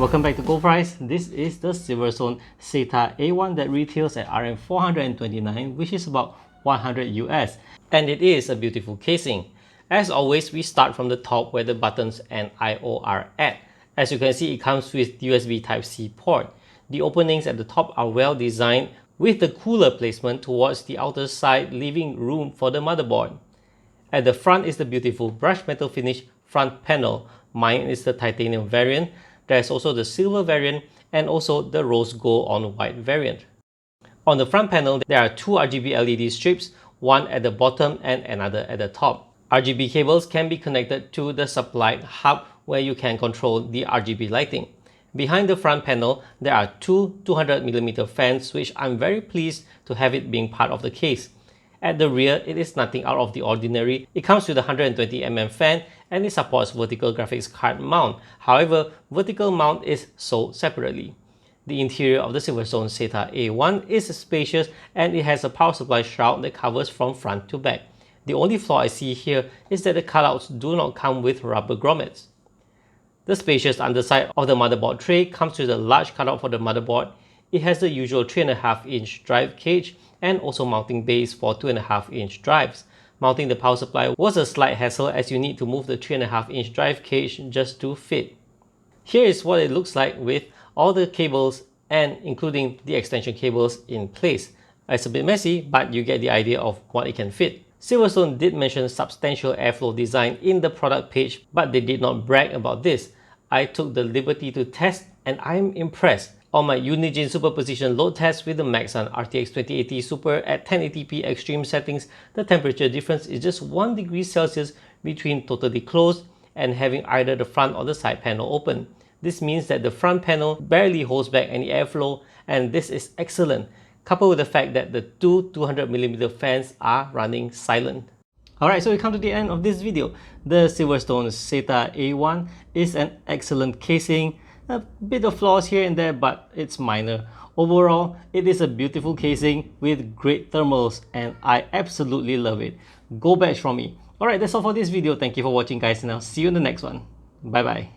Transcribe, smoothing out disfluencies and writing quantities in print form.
Welcome back to Goldfries. This is the Silverstone SETA A1 that retails at RM 429, which is about 100 US, and it is a beautiful casing. As always, we start from the top where the buttons and I/O are at. As you can see, it comes with USB Type-C port. The openings at the top are well designed with the cooler placement towards the outer side, leaving room for the motherboard. At the front is the beautiful brushed metal finish front panel. Mine is the titanium variant. There's also the silver variant and also the rose gold on white variant. On the front panel, there are two RGB LED strips, one at the bottom and another at the top. RGB cables can be connected to the supply hub where you can control the RGB lighting. Behind the front panel, there are two 200mm fans, which I'm very pleased to have it being part of the case. At the rear, it is nothing out of the ordinary. It comes with a 120mm fan and it supports vertical graphics card mount. However, vertical mount is sold separately. The interior of the Silverstone SETA A1 is spacious and it has a power supply shroud that covers from front to back. The only flaw I see here is that the cutouts do not come with rubber grommets. The spacious underside of the motherboard tray comes with a large cutout for the motherboard. It has the usual 3.5-inch drive cage and also mounting bays for 2.5-inch drives. Mounting the power supply was a slight hassle as you need to move the 3.5-inch drive cage just to fit. Here is what it looks like with all the cables and including the extension cables in place. It's a bit messy, but you get the idea of what it can fit. Silverstone did mention substantial airflow design in the product page, but they did not brag about this. I took the liberty to test and I'm impressed. On my Unigine superposition load test with the Maxon RTX 2080 Super at 1080p extreme settings, the temperature difference is just 1 degree Celsius between totally closed and having either the front or the side panel open. This means that the front panel barely holds back any airflow, and this is excellent, coupled with the fact that the two 200mm fans are running silent. Alright, so we come to the end of this video. The Silverstone SETA A1 is an excellent casing. A bit of flaws here and there, but it's minor. Overall, it is a beautiful casing with great thermals and I absolutely love it. Go badge from me. Alright, that's all for this video. Thank you for watching guys, and I'll see you in the next one. Bye bye.